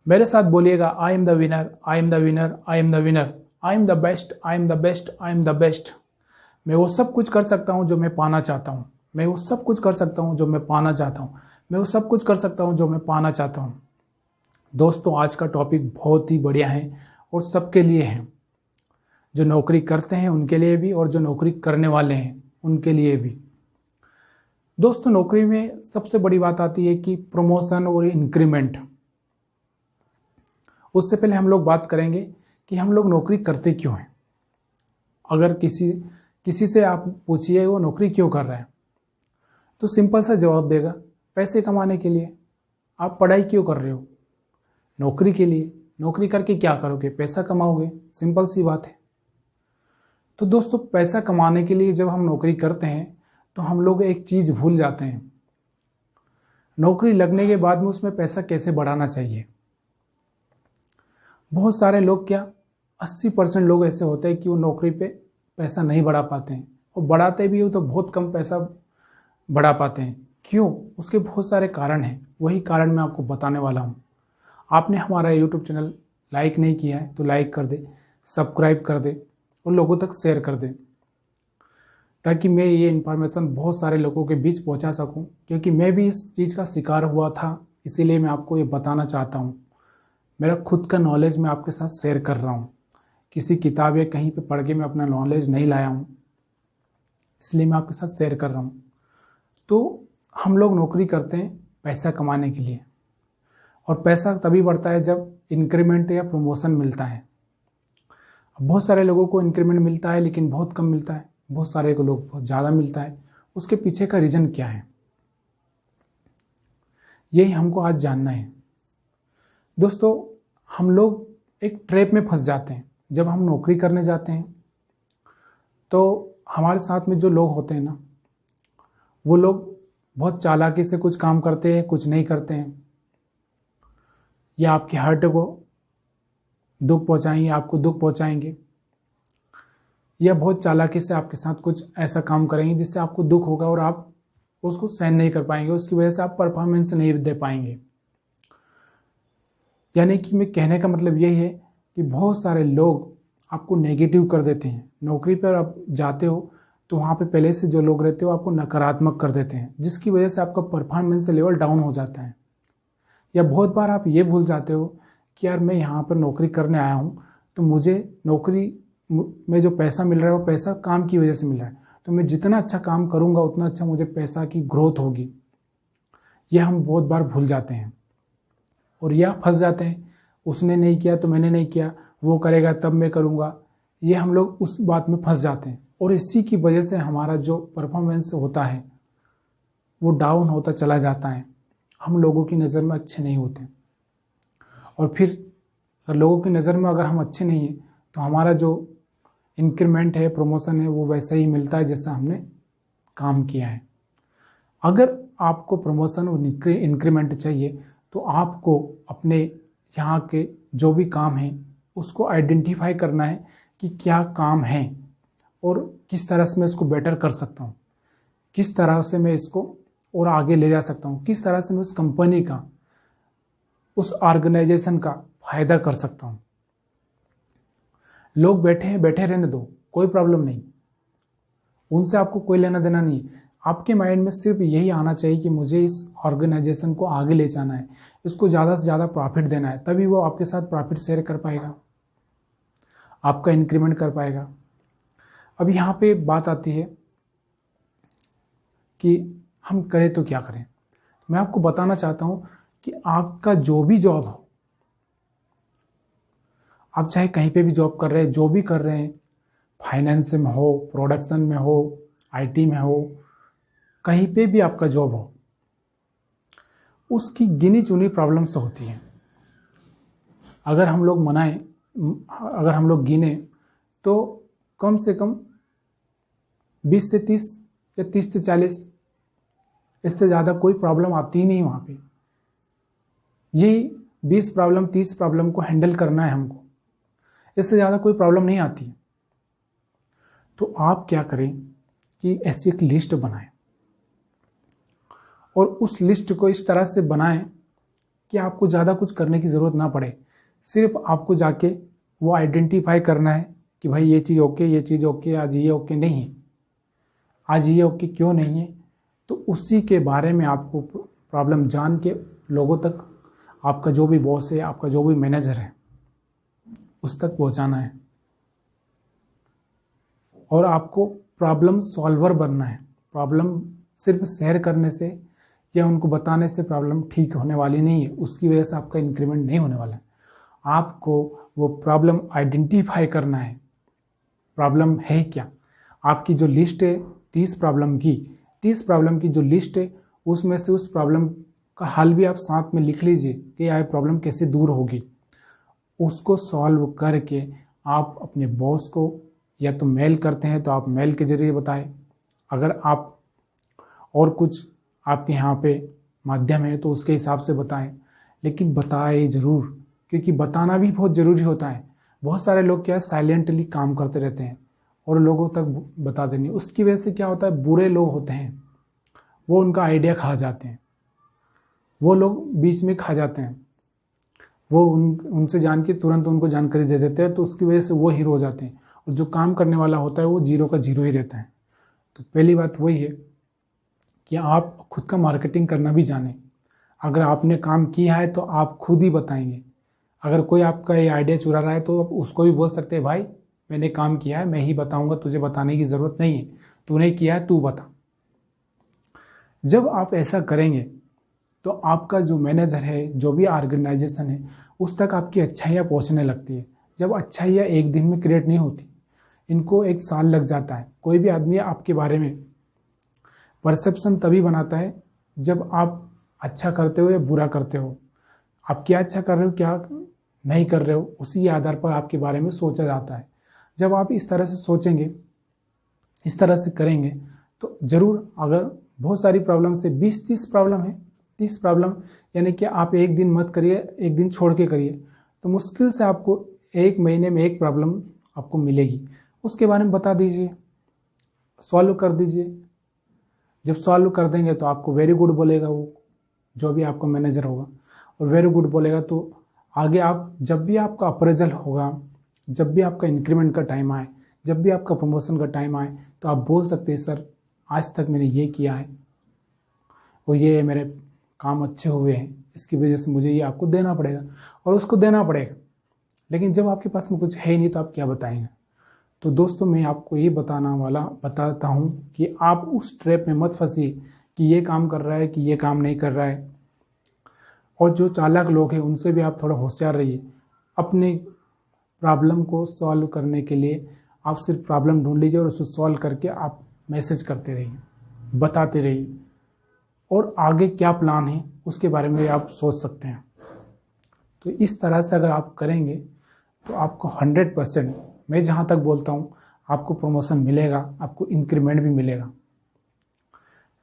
मेरे साथ बोलिएगा, I am the winner, I am the winner, I am the winner, I am the best, I am the best, I am the best. मैं वो सब कुछ कर सकता हूँ जो मैं पाना चाहता हूँ। मैं वो सब कुछ कर सकता हूँ जो मैं पाना चाहता हूँ। मैं वो सब कुछ कर सकता हूँ जो मैं पाना चाहता हूँ। दोस्तों, आज का टॉपिक बहुत ही बढ़िया है और सबके लिए है, जो नौकरी करते हैं उनके लिए भी और जो नौकरी करने वाले हैं उनके लिए भी। दोस्तों, नौकरी में सबसे बड़ी बात आती है कि प्रमोशन और इंक्रीमेंट। उससे पहले हम लोग बात करेंगे कि हम लोग नौकरी करते क्यों हैं। अगर किसी से आप पूछिए वो नौकरी क्यों कर रहा है, तो सिंपल सा जवाब देगा, पैसे कमाने के लिए। आप पढ़ाई क्यों कर रहे हो? नौकरी के लिए। नौकरी करके क्या करोगे? पैसा कमाओगे। सिंपल सी बात है। तो दोस्तों, पैसा कमाने के लिए जब हम नौकरी करते हैं तो हम लोग एक चीज़ भूल जाते हैं, नौकरी लगने के बाद में उसमें पैसा कैसे बढ़ाना चाहिए। बहुत सारे लोग, क्या 80% लोग ऐसे होते हैं कि वो नौकरी पे पैसा नहीं बढ़ा पाते हैं, और बढ़ाते भी हो तो बहुत कम पैसा बढ़ा पाते हैं। क्यों? उसके बहुत सारे कारण हैं। वही कारण मैं आपको बताने वाला हूँ। आपने हमारा यूट्यूब चैनल लाइक नहीं किया है तो लाइक कर दे, सब्सक्राइब कर दे और लोगों तक शेयर कर दे, ताकि मैं ये इन्फॉर्मेशन बहुत सारे लोगों के बीच पहुंचा सकूं। क्योंकि मैं भी इस चीज़ का शिकार हुआ था, इसीलिए मैं आपको ये बताना चाहता हूं। मेरा खुद का नॉलेज मैं आपके साथ शेयर कर रहा हूँ। किसी किताब या कहीं पे पढ़ के मैं अपना नॉलेज नहीं लाया हूँ, इसलिए मैं आपके साथ शेयर कर रहा हूँ। तो हम लोग नौकरी करते हैं पैसा कमाने के लिए, और पैसा तभी बढ़ता है जब इंक्रीमेंट या प्रमोशन मिलता है। बहुत सारे लोगों को इंक्रीमेंट मिलता है लेकिन बहुत कम मिलता है, बहुत सारे को लोग बहुत ज़्यादा मिलता है। उसके पीछे का रीज़न क्या है, यही हमको आज जानना है। दोस्तों, हम लोग एक ट्रैप में फंस जाते हैं। जब हम नौकरी करने जाते हैं तो हमारे साथ में जो लोग होते हैं ना, वो लोग बहुत चालाकी से कुछ काम करते हैं, कुछ नहीं करते हैं, या आपके हार्ट को दुख पहुंचाएंगे, आपको दुख पहुंचाएंगे, या बहुत चालाकी से आपके साथ कुछ ऐसा काम करेंगे जिससे आपको दुख होगा और आप उसको सहन नहीं कर पाएंगे। उसकी वजह से आप परफॉर्मेंस नहीं दे पाएंगे। यानी कि मैं कहने का मतलब यही है कि बहुत सारे लोग आपको नेगेटिव कर देते हैं। नौकरी पर आप जाते हो तो वहाँ पे पहले से जो लोग रहते हो आपको नकारात्मक कर देते हैं, जिसकी वजह से आपका परफॉर्मेंस लेवल डाउन हो जाता है। या बहुत बार आप ये भूल जाते हो कि यार मैं यहाँ पर नौकरी करने आया हूँ, तो मुझे नौकरी में जो पैसा मिल रहा है वो पैसा काम की वजह से मिल रहा है, तो मैं जितना अच्छा काम करूँगा उतना अच्छा मुझे पैसा की ग्रोथ होगी। यह हम बहुत बार भूल जाते हैं और यह फंस जाते हैं, उसने नहीं किया तो मैंने नहीं किया, वो करेगा तब मैं करूँगा। ये हम लोग उस बात में फंस जाते हैं और इसी की वजह से हमारा जो परफॉर्मेंस होता है वो डाउन होता चला जाता है। हम लोगों की नज़र में अच्छे नहीं होते, और फिर लोगों की नज़र में अगर हम अच्छे नहीं हैं तो हमारा जो इंक्रीमेंट है, प्रमोशन है, वो वैसा ही मिलता है जैसा हमने काम किया है। अगर आपको प्रमोशन और इंक्रीमेंट चाहिए तो आपको अपने यहाँ के जो भी काम हैं उसको आइडेंटिफाई करना है कि क्या काम है और किस तरह से मैं इसको बेटर कर सकता हूँ, किस तरह से मैं इसको और आगे ले जा सकता हूँ, किस तरह से मैं उस कंपनी का, उस ऑर्गेनाइजेशन का फायदा कर सकता हूँ। लोग बैठे हैं, बैठे रहने दो, कोई प्रॉब्लम नहीं, उनसे आपको कोई लेना देना नहीं है। आपके माइंड में सिर्फ यही आना चाहिए कि मुझे इस ऑर्गेनाइजेशन को आगे ले जाना है, इसको ज़्यादा से ज़्यादा प्रॉफिट देना है, तभी वो आपके साथ प्रॉफिट शेयर कर पाएगा, आपका इंक्रीमेंट कर पाएगा। अब यहाँ पे बात आती है कि हम करें तो क्या करें। मैं आपको बताना चाहता हूँ कि आपका जो भी जॉब हो, आप चाहे कहीं पे भी जॉब कर रहे हैं, जो भी कर रहे हैं, फाइनेंस में हो, प्रोडक्शन में हो, आईटी में हो, कहीं पे भी आपका जॉब हो, उसकी गिनी चुनी प्रॉब्लम्स होती हैं। अगर हम लोग अगर हम लोग गिने तो कम से कम 20 से 30 या 30 से 40, इससे ज़्यादा कोई प्रॉब्लम आती ही नहीं वहाँ पे। यही 20 प्रॉब्लम 30 प्रॉब्लम को हैंडल करना है हमको, इससे ज़्यादा कोई प्रॉब्लम नहीं आती है। तो आप क्या करें कि ऐसी एक लिस्ट बनाएं, और उस लिस्ट को इस तरह से बनाएं कि आपको ज़्यादा कुछ करने की ज़रूरत ना पड़े। सिर्फ आपको जाके वो आइडेंटिफाई करना है कि भाई ये चीज़ ओके, ये चीज़ ओके, आज ये ओके नहीं है, आज ये ओके क्यों नहीं है। तो उसी के बारे में आपको प्रॉब्लम जान के लोगों तक, आपका जो भी बॉस है, आपका जो भी मैनेजर है, उस तक पहुंचाना है। और आपको प्रॉब्लम सॉल्वर बनना है। प्रॉब्लम सिर्फ शेयर करने से या उनको बताने से प्रॉब्लम ठीक होने वाली नहीं है, उसकी वजह से आपका इंक्रीमेंट नहीं होने वाला है। आपको वो प्रॉब्लम आइडेंटिफाई करना है, प्रॉब्लम है क्या। आपकी जो लिस्ट है 30 प्रॉब्लम की जो लिस्ट है, उसमें से उस प्रॉब्लम का हल भी आप साथ में लिख लीजिए कि यह प्रॉब्लम कैसे दूर होगी। उसको सॉल्व करके आप अपने बॉस को या तो मेल करते हैं तो आप मेल के जरिए बताएं, अगर आप और कुछ आपके यहाँ पे माध्यम है तो उसके हिसाब से बताएं, लेकिन बताएं ज़रूर, क्योंकि बताना भी बहुत ज़रूरी होता है। बहुत सारे लोग क्या है, साइलेंटली काम करते रहते हैं और लोगों तक बता देंगे। उसकी वजह से क्या होता है, बुरे लोग होते हैं, वो उनका आइडिया खा जाते हैं, वो लोग बीच में खा जाते हैं, वो उनसे जान के तुरंत उनको जानकारी दे देते हैं, तो उसकी वजह से वो हीरो हो जाते हैं और जो काम करने वाला होता है वो जीरो का जीरो ही रहता है। तो पहली बात वही है कि आप खुद का मार्केटिंग करना भी जानें। अगर आपने काम किया है तो आप खुद ही बताएंगे। अगर कोई आपका ये आइडिया चुरा रहा है तो आप उसको भी बोल सकते हैं, भाई मैंने काम किया है, मैं ही बताऊंगा, तुझे बताने की ज़रूरत नहीं है, तूने किया है तू बता। जब आप ऐसा करेंगे तो आपका जो मैनेजर है, जो भी ऑर्गेनाइजेशन है, उस तक आपकी अच्छाइयाँ पहुँचने लगती है। जब अच्छाइयाँ एक दिन में क्रिएट नहीं होती, इनको 1 साल लग जाता है। कोई भी आदमी आपके बारे में परसेप्शन तभी बनाता है जब आप अच्छा करते हो या बुरा करते हो। आप क्या अच्छा कर रहे हो, क्या नहीं कर रहे हो, उसी आधार पर आपके बारे में सोचा जाता है। जब आप इस तरह से सोचेंगे, इस तरह से करेंगे, तो ज़रूर, अगर बहुत सारी प्रॉब्लम से 20-30 प्रॉब्लम है, 30 प्रॉब्लम यानी कि आप एक दिन मत करिए, एक दिन छोड़ के करिए, तो मुश्किल से आपको 1 महीने में 1 प्रॉब्लम आपको मिलेगी। उसके बारे में बता दीजिए, सॉल्व कर दीजिए। जब सॉल्व कर देंगे तो आपको वेरी गुड बोलेगा वो, जो भी आपका मैनेजर होगा, और वेरी गुड बोलेगा तो आगे आप जब भी आपका अप्रेजल होगा, जब भी आपका इंक्रीमेंट का टाइम आए, जब भी आपका प्रमोशन का टाइम आए, तो आप बोल सकते हैं, सर आज तक मैंने ये किया है और ये मेरे काम अच्छे हुए हैं, इसकी वजह से मुझे ये आपको देना पड़ेगा, और उसको देना पड़ेगा। लेकिन जब आपके पास में कुछ है ही नहीं तो आप क्या बताएंगे। तो दोस्तों, मैं आपको ये बताता हूँ कि आप उस ट्रैप में मत फंसिए कि ये काम कर रहा है कि ये काम नहीं कर रहा है। और जो चालाक लोग हैं उनसे भी आप थोड़ा होशियार रहिए। अपने प्रॉब्लम को सॉल्व करने के लिए आप सिर्फ प्रॉब्लम ढूंढ लीजिए और उसको सॉल्व करके आप मैसेज करते रहिए, बताते रहिए, और आगे क्या प्लान है उसके बारे में आप सोच सकते हैं। तो इस तरह से अगर आप करेंगे तो आपको 100%, मैं जहाँ तक बोलता हूँ, आपको प्रमोशन मिलेगा, आपको इंक्रीमेंट भी मिलेगा।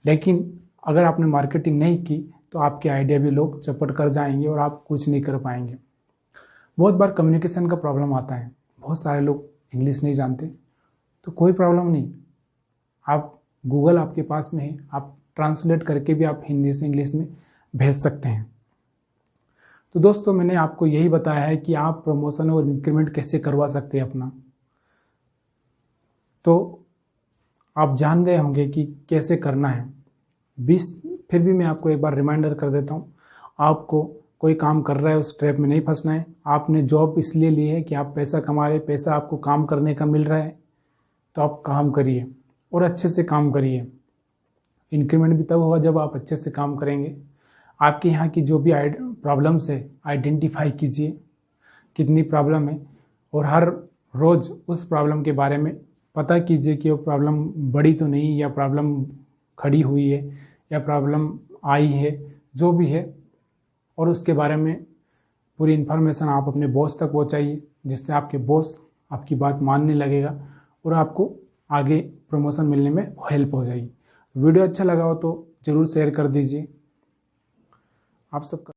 लेकिन अगर आपने मार्केटिंग नहीं की तो आपके आइडिया भी लोग चपट कर जाएंगे और आप कुछ नहीं कर पाएंगे। बहुत बार कम्युनिकेशन का प्रॉब्लम आता है, बहुत सारे लोग इंग्लिश नहीं जानते, तो कोई प्रॉब्लम नहीं, आप गूगल आपके पास में है, आप ट्रांसलेट करके भी आप हिंदी से इंग्लिश में भेज सकते हैं। तो दोस्तों, मैंने आपको यही बताया है कि आप प्रमोशन और इंक्रीमेंट कैसे करवा सकते हैं अपना। तो आप जान गए होंगे कि कैसे करना है। फिर भी मैं आपको एक बार रिमाइंडर कर देता हूँ, आपको कोई काम कर रहा है उस ट्रैप में नहीं फंसना है। आपने जॉब इसलिए ली है कि आप पैसा कमा रहे, पैसा आपको काम करने का मिल रहा है, तो आप काम करिए और अच्छे से काम करिए। इंक्रीमेंट भी तब होगा जब आप अच्छे से काम करेंगे। आपके यहाँ की जो भी प्रॉब्लम्स है आइडेंटिफाई कीजिए, कितनी प्रॉब्लम है, और हर रोज़ उस प्रॉब्लम के बारे में पता कीजिए कि वो प्रॉब्लम बड़ी तो नहीं, या प्रॉब्लम खड़ी हुई है, या प्रॉब्लम आई है, जो भी है, और उसके बारे में पूरी इन्फॉर्मेशन आप अपने बॉस तक पहुंचाइए, जिससे आपके बॉस आपकी बात मानने लगेगा और आपको आगे प्रमोशन मिलने में हेल्प हो जाएगी। वीडियो अच्छा लगा हो तो ज़रूर शेयर कर दीजिए। आप सबका